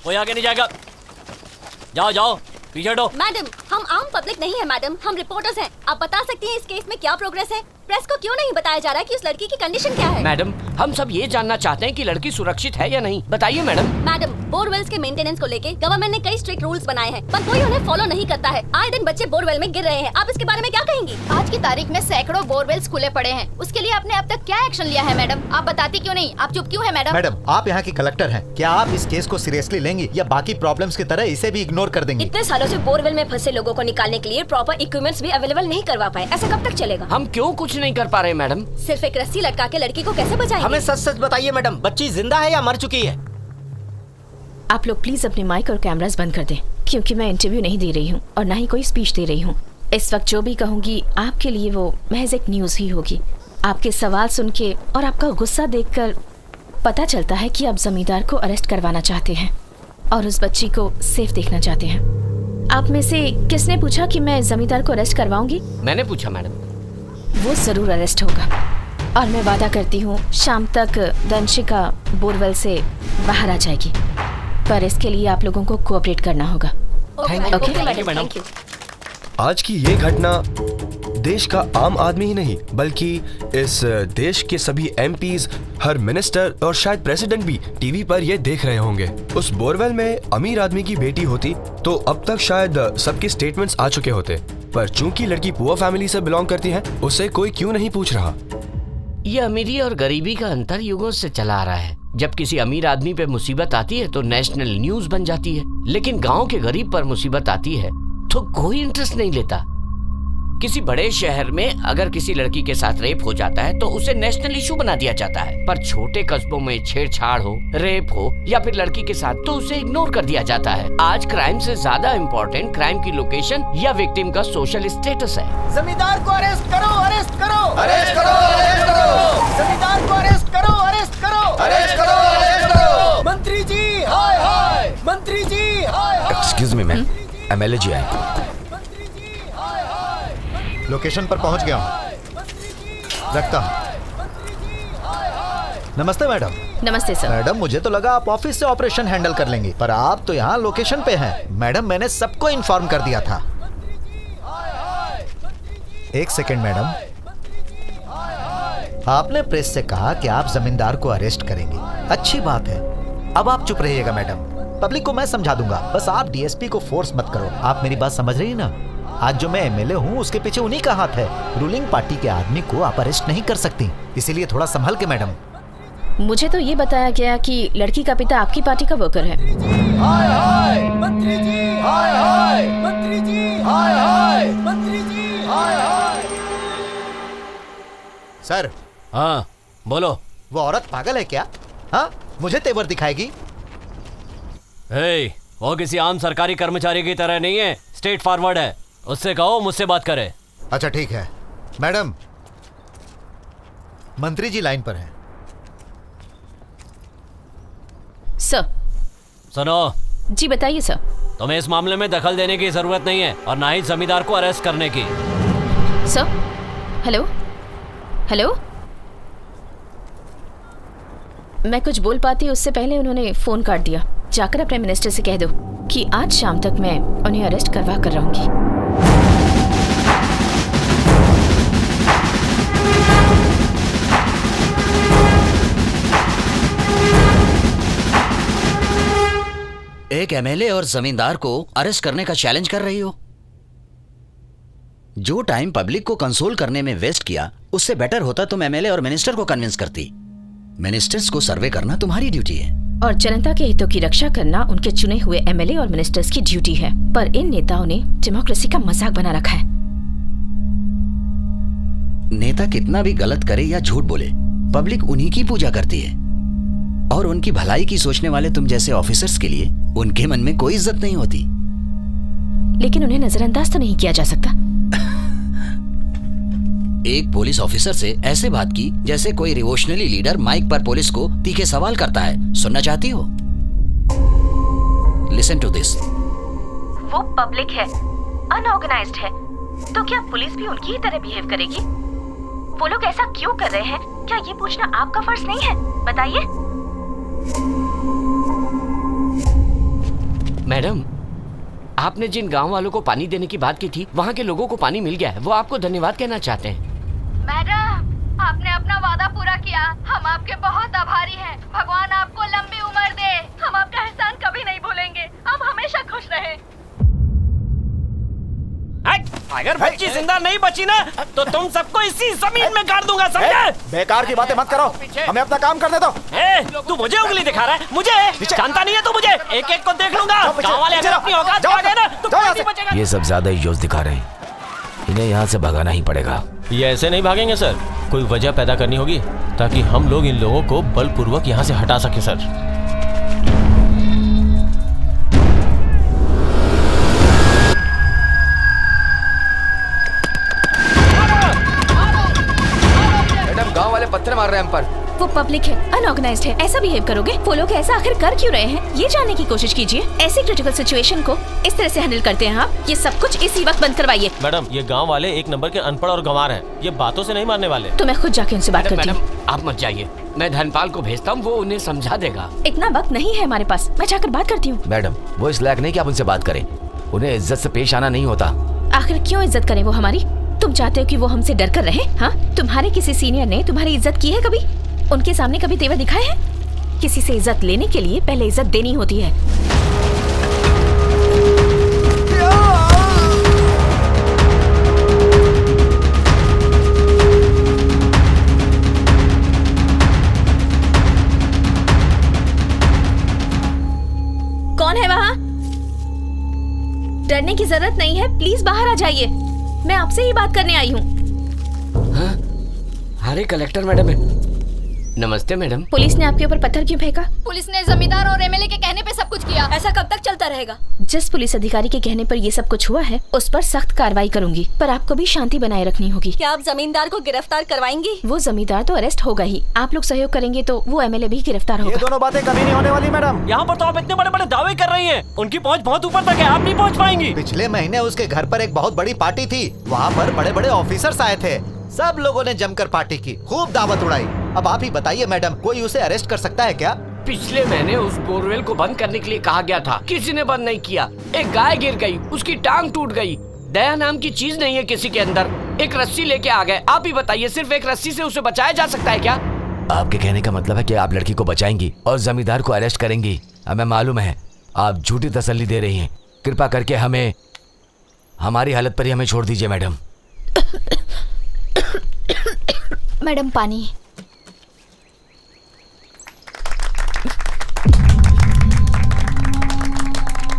कोई आगे नहीं जाएगा। जाओ जाओ पीछे हटो। मैडम, हम आम पब्लिक नहीं है मैडम, हम रिपोर्टर्स हैं। आप बता सकती हैं इस केस में क्या प्रोग्रेस है? प्रेस को क्यों नहीं बताया जा रहा है कि उस लड़की की कंडीशन क्या है? मैडम, हम सब ये जानना चाहते हैं कि लड़की सुरक्षित है या नहीं, बताइए मैडम। मैडम, बोरवेल्स के मेंटेनेंस को लेके गवर्नमेंट ने कई स्ट्रिक्ट रूल्स बनाए हैं, पर कोई उन्हें फॉलो नहीं करता है। आए दिन बच्चे बोरवेल में गिर रहे हैं। आप इसके बारे में क्या कहेंगी? आज की तारीख में सैकड़ों बोरवेल्स खुले पड़े हैं। उसके लिए आपने अब तक क्या एक्शन लिया है मैडम? आप बताती क्यों नहीं? आप चुप क्यों है मैडम? मैडम, आप यहाँ की कलेक्टर हैं। क्या आप इस केस को सीरियसली लेंगी या बाकी प्रॉब्लम्स की तरह इसे भी इग्नोर कर देंगी? इतने सालों से बोरवेल में फंसे लोगों को निकालने के लिए प्रॉपर इक्विपमेंट्स भी अवेलेबल नहीं करवा पाए। ऐसा कब तक चलेगा? हम क्यों कुछ नहीं कर पा रहे मैडम? सिर्फ एक रस्सी लटका के लड़की को कैसे बचाएंगे? हमें सच सच बताइए मैडम, बच्ची जिंदा है या मर चुकी है? आप लोग प्लीज अपने माइक और कैमरास बंद कर दें, क्योंकि मैं इंटरव्यू नहीं दे रही हूँ और ना ही कोई स्पीच दे रही हूँ। इस वक्त जो भी कहूँगी आपके लिए वो महज एक न्यूज़ ही होगी। आपके सवाल सुन के और आपका गुस्सा देखकर पता चलता है कि आप जमींदार को अरेस्ट करवाना चाहते हैं और उस बच्ची को सेफ देखना चाहते हैं। आप में से किसने पूछा कि मैं जमींदार को अरेस्ट करवाऊंगी? मैंने पूछा मैडम। वो जरूर अरेस्ट होगा और मैं वादा करती हूँ शाम तक दंशिका बोरवेल से बाहर आ जाएगी, पर इसके लिए आप लोगों को कोऑपरेट करना होगा। Thank you. आज की ये घटना देश का आम आदमी ही नहीं बल्कि इस देश के सभी एमपीज, हर मिनिस्टर और शायद प्रेसिडेंट भी टीवी पर ये देख रहे होंगे। उस बोरवेल में अमीर आदमी की बेटी होती तो अब तक शायद सबके स्टेटमेंट्स आ चुके होते, पर चूंकि लड़की पुअर फैमिली से बिलोंग करती है, उसे कोई क्यों नहीं पूछ रहा। ये अमीरी और गरीबी का अंतर युगों से चला आ रहा है। जब किसी अमीर आदमी पे मुसीबत आती है तो नेशनल न्यूज बन जाती है, लेकिन गांव के गरीब पर मुसीबत आती है तो कोई इंटरेस्ट नहीं लेता। किसी बड़े शहर में अगर किसी लड़की के साथ रेप हो जाता है तो उसे नेशनल इशू बना दिया जाता है, पर छोटे कस्बों में छेड़छाड़ हो, रेप हो या फिर लड़की के साथ तो उसे इग्नोर कर दिया जाता है। आज क्राइम से ज्यादा इम्पोर्टेंट क्राइम की लोकेशन या विक्टिम का सोशल स्टेटस है। जमींदार को अरेस्ट करो, अरेस्ट करो, अरेस्ट करो, अरेस्ट करो, जमींदार को अरेस्ट करो, अरेस्ट करो, अरेस्ट करो, अरेस्ट करो। मंत्री जी हाय हाय, मंत्री जी हाय हाय। एक्सक्यूज मी मैम, एमएलए जी आए। लोकेशन पर पहुंच गया हूँ, रखता हूँ। नमस्ते मैडम। नमस्ते सर। मैडम, मुझे तो लगा आप ऑफिस से ऑपरेशन हैंडल कर लेंगी, पर आप तो यहाँ लोकेशन पे हैं। मैडम, मैंने सबको इन्फॉर्म कर दिया था। एक सेकेंड मैडम, आपने प्रेस से कहा कि आप जमींदार को अरेस्ट करेंगे, अच्छी बात है। अब आप चुप रहिएगा मैडम, पब्लिक को मैं समझा दूंगा। बस आप डीएसपी को फोर्स मत करो। आप मेरी बात समझ रही ना? आज जो मैं एमएलए हूँ उसके पीछे उन्हीं का हाथ है। रूलिंग पार्टी के आदमी को आप अरेस्ट नहीं कर सकती, इसीलिए थोड़ा संभल के मैडम। मुझे तो ये बताया गया कि लड़की का पिता आपकी पार्टी का वर्कर है। हाय हाय, मंत्री जी हाय हाय, मंत्री जी हाय हाय, मंत्री जी हाय हाय। सर। हाँ बोलो। वो औरत पागल है क्या? हाँ, मुझे तेवर दिखाएगी? वो किसी आम सरकारी कर्मचारी की तरह नहीं है, स्ट्रेट फॉरवर्ड है। उससे कहो मुझसे बात करे। अच्छा ठीक है मैडम। मंत्री जी लाइन पर हैं। सर। सुनो। जी बताइए सर। तुम्हें इस मामले में दखल देने की जरूरत नहीं है और ना ही जमींदार को अरेस्ट करने की। सर। Hello hello. मैं कुछ बोल पाती उससे पहले उन्होंने फोन काट दिया। जाकर अपने मिनिस्टर से कह दो कि आज शाम तक मैं उन्हें अरेस्ट करवा कर रहूंगी। एक एमएलए और जमींदार को अरेस्ट करने का चैलेंज कर रही हो? जो टाइम पब्लिक को कंसोल करने में वेस्ट किया, उससे बेटर होता तुम एमएलए और मिनिस्टर को कन्विंस करती। मिनिस्टर्स को सर्वे करना तुम्हारी ड्यूटी है और जनता के हितों की रक्षा करना उनके चुने हुए एमएलए और मिनिस्टर्स की ड्यूटी है, पर इन नेताओं ने डेमोक्रेसी का मजाक बना रखा है। नेता कितना भी गलत करे या झूठ बोले, पब्लिक उन्हीं की पूजा करती है और उनकी भलाई की सोचने वाले तुम जैसे ऑफिसर्स के लिए उनके मन में कोई इज्जत नहीं होती। लेकिन उन्हें नजरअंदाज तो नहीं किया जा सकता। एक पुलिस ऑफिसर से ऐसे बात की जैसे कोई रिवोल्यूशनरी लीडर माइक पर पुलिस को तीखे सवाल करता है। सुनना चाहती हो? Listen to this. वो पब्लिक है, अनऑर्गेनाइज्ड है, तो क्या पुलिस भी उनकी ही तरह बिहेव करेगी? वो लोग ऐसा क्यों कर रहे हैं? क्या ये पूछना आपका फर्ज नहीं है? बताइए। मैडम, आपने जिन गांव वालों को पानी देने की बात की थी, वहाँ के लोगों को पानी मिल गया है। वो आपको धन्यवाद कहना चाहते हैं। मैडम, आपने अपना वादा पूरा किया। हम आपके बहुत आभारी हैं। भगवान आपको लंबी उम्र दे। हम आपका एहसान कभी नहीं भूलेंगे। आप हमेशा खुश रहें। अगर बच्ची जिंदा नहीं बची ना तो तुम सबको इसी जमीन में गाड़ दूंगा, समझे? बेकार की बातें मत करो, हमें अपना काम करने दो। तू मुझे उंगली दिखा रहा है? मुझे जानता नहीं है तू मुझे? एक एक को देख लूंगा। गांव वाले अगर अपनी औकात आ गए ना तो कोई नहीं बचेगा। ये सब ज्यादा ही जोश दिखा रहे हैं, इन्हें यहाँ से भगाना ही पड़ेगा। ये ऐसे नहीं भागेंगे सर, कोई वजह पैदा करनी होगी ताकि हम लोग इन लोगों को बलपूर्वक यहाँ से हटा सके सर। गांव वाले पत्थर मार रहे हैं हम पर। वो पब्लिक है, अनऑर्गेनाइज्ड है। ऐसा बिहेव करोगे? वो लोग ऐसा आखिर कर क्यों रहे हैं, ये जानने की कोशिश कीजिए। ऐसी क्रिटिकल सिचुएशन को इस तरह से हैंडल करते हैं आप। ये सब कुछ इसी वक्त बंद करवाइए। मैडम, ये गांव वाले एक नंबर के अनपढ़ और गंवार हैं। ये बातों से नहीं मारने वाले। तो मैं खुद जाके उनसे बात करती हूँ। मैडम, आप मत जाइए, मैं धनपाल को भेजता हूँ, वो उन्हें समझा देगा। इतना वक्त नहीं है हमारे पास, मैं जाकर बात करती हूँ। मैडम, वो इस लायक नहीं कि आप उनसे बात करें। उन्हें इज्जत से पेश आना नहीं होता। आखिर क्यों इज्जत करें वो हमारी? तुम चाहते हो कि वो हमसे डर कर रहे? हाँ, तुम्हारे किसी सीनियर ने तुम्हारी इज्जत की है कभी? उनके सामने कभी तेवर दिखाए हैं? किसी से इज्जत लेने के लिए पहले इज्जत देनी होती है। कौन है वहाँ? डरने की जरूरत नहीं है, प्लीज बाहर आ जाइए। मैं आपसे ही बात करने आई हूँ। हाँ? अरे कलेक्टर मैडम है। नमस्ते मैडम। पुलिस ने आपके ऊपर पत्थर क्यों फेंका? पुलिस ने जमींदार और एमएलए के कहने पे सब कुछ किया। ऐसा कब तक चलता रहेगा? जिस पुलिस अधिकारी के कहने पर ये सब कुछ हुआ है, उस पर सख्त कार्रवाई करूंगी, पर आपको भी शांति बनाए रखनी होगी। क्या आप जमींदार को गिरफ्तार करवाएंगी? वो जमींदार तो अरेस्ट होगा ही, आप लोग सहयोग करेंगे तो वो एमएलए भी गिरफ्तार ये होगा। दोनों बातें कभी नहीं होने वाली मैडम। यहाँ पर तो आप इतने बड़े बड़े दावे कर रही हैं, उनकी पहुँच बहुत ऊपर तक है, आप नहीं पहुँच पाएंगी। पिछले महीने उसके घर पर एक बहुत बड़ी पार्टी थी। वहाँ पर बड़े बड़े ऑफिसर्स आए थे। सब लोगों ने जमकर पार्टी की, खूब दावत उड़ाई। अब आप ही बताइए मैडम, कोई उसे अरेस्ट कर सकता है क्या? पिछले महीने उस बोरवेल को बंद करने के लिए कहा गया था, किसी ने बंद नहीं किया। एक गाय गिर गई, उसकी टांग टूट गई। दया नाम की चीज नहीं है किसी के अंदर। एक रस्सी लेके आ गए। आप ही बताइए, सिर्फ एक रस्सी से उसे बचाया जा सकता है क्या? आपके कहने का मतलब है कि आप लड़की को बचाएंगी और जमींदार को अरेस्ट करेंगी। हमें मालूम है आप झूठी तसल्ली दे रही हैं। कृपा करके हमें हमारी हालत पर ही हमें छोड़ दीजिए मैडम। मैडम, पानी।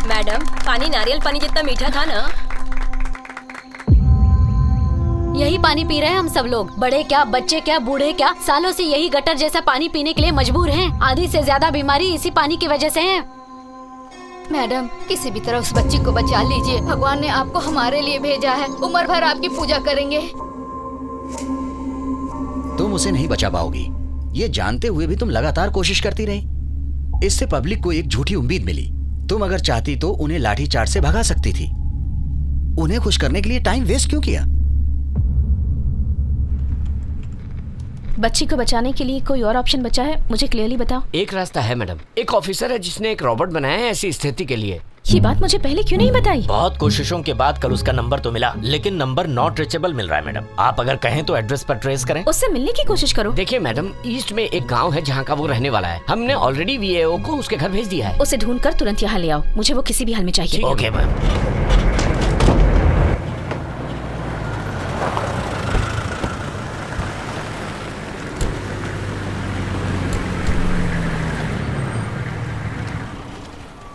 मैडम, पानी नारियल पानी जितना मीठा था ना। यही पानी पी रहे हैं हम सब लोग, बड़े क्या, बच्चे क्या, बूढ़े क्या। सालों से यही गटर जैसा पानी पीने के लिए मजबूर हैं। आधी से ज्यादा बीमारी इसी पानी की वजह से है। मैडम, किसी भी तरह उस बच्ची को बचा लीजिए। भगवान ने आपको हमारे लिए भेजा है। उम्र भर आपकी पूजा करेंगे। तुम उसे नहीं बचा पाओगी, ये जानते हुए भी तुम लगातार कोशिश करती रही। इससे पब्लिक को एक झूठी उम्मीद मिली। तुम अगर चाहती तो उन्हें लाठीचार्ज से भगा सकती थी। उन्हें खुश करने के लिए टाइम वेस्ट क्यों किया? बच्ची को बचाने के लिए कोई और ऑप्शन बचा है? मुझे क्लियरली बताओ। एक रास्ता है मैडम। एक ऑफिसर है जिसने एक रोबोट बनाया है ऐसी स्थिति के लिए। ये बात मुझे पहले क्यों नहीं बताई? बहुत कोशिशों के बाद कल उसका नंबर तो मिला, लेकिन नंबर नॉट रीचेबल मिल रहा है मैडम। आप अगर कहें तो एड्रेस पर ट्रेस करें। उससे मिलने की कोशिश करो। देखिए मैडम, ईस्ट में एक गांव है जहां का वो रहने वाला है। हमने ऑलरेडी वीएओ को उसके घर भेज दिया है। उसे ढूंढकर तुरंत यहाँ ले आओ, मुझे वो किसी भी हाल में चाहिए। Okay ma'am.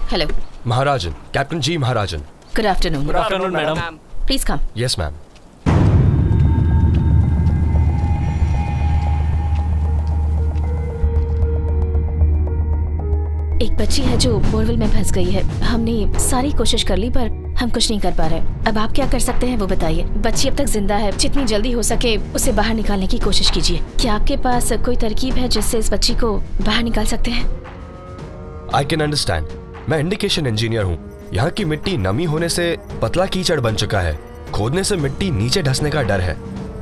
Hello Maharajan, captain ji Maharajan. Good afternoon. Good afternoon madam. Please come. Yes ma'am. एक बच्ची है जो बोरवेल में फंस गई है। हमने सारी कोशिश कर ली पर हम कुछ नहीं कर पा रहे। अब आप क्या कर सकते हैं वो बताइए। बच्ची अब तक जिंदा है, जितनी जल्दी हो सके उसे बाहर निकालने की कोशिश कीजिए। क्या आपके पास कोई तरकीब है जिससे इस बच्ची को बाहर निकाल सकते हैं? I can understand. मैं इंडिकेशन इंजीनियर हूँ। यहाँ की मिट्टी नमी होने से पतला कीचड़ बन चुका है। खोदने से मिट्टी नीचे धंसने का डर है।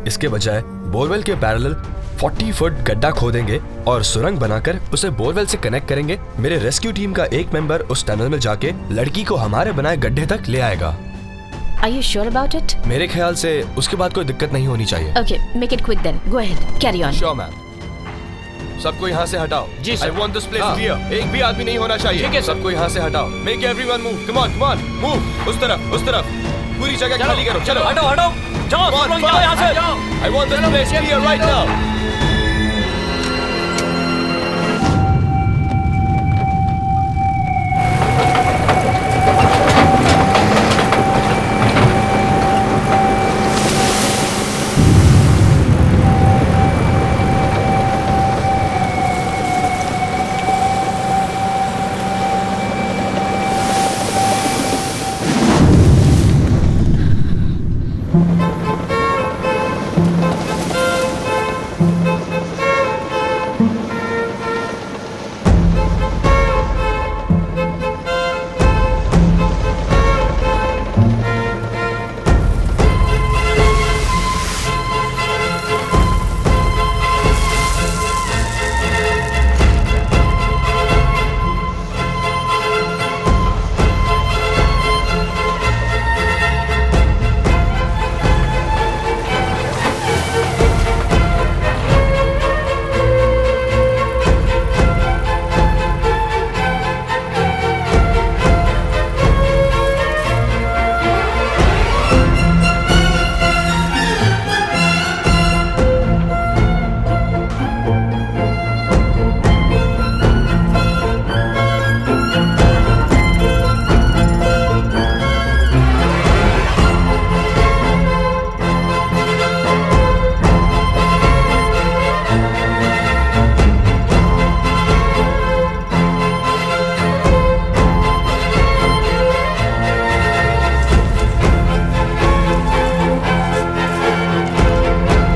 इसके बजाय बोरवेल के पैरेलल 40 फुट गड्ढा खोदेंगे और सुरंग बनाकर उसे बोरवेल से कनेक्ट करेंगे। मेरे रेस्क्यू टीम का एक मेंबर उस टनल में जाके लड़की को हमारे बनाए गड्ढे तक ले आएगा। Are you sure about it? मेरे ख्याल से उसके बाद कोई दिक्कत नहीं होनी चाहिए। Okay, make it quick then. Go ahead. Carry on. Sure, ma'am. सबको यहाँ से हटाओ। जी, sir. I want this place clear. एक भी आदमी नहीं होना चाहिए। ठीक है, सर। सबको यहाँ से हटाओ। Make everyone move. Come on, come on, move. उस तरफ। पूरी जगह खाली करो। चलो, हटो जाओ Come on, तुम लोग जाओ यहाँ से I want this place clear right now.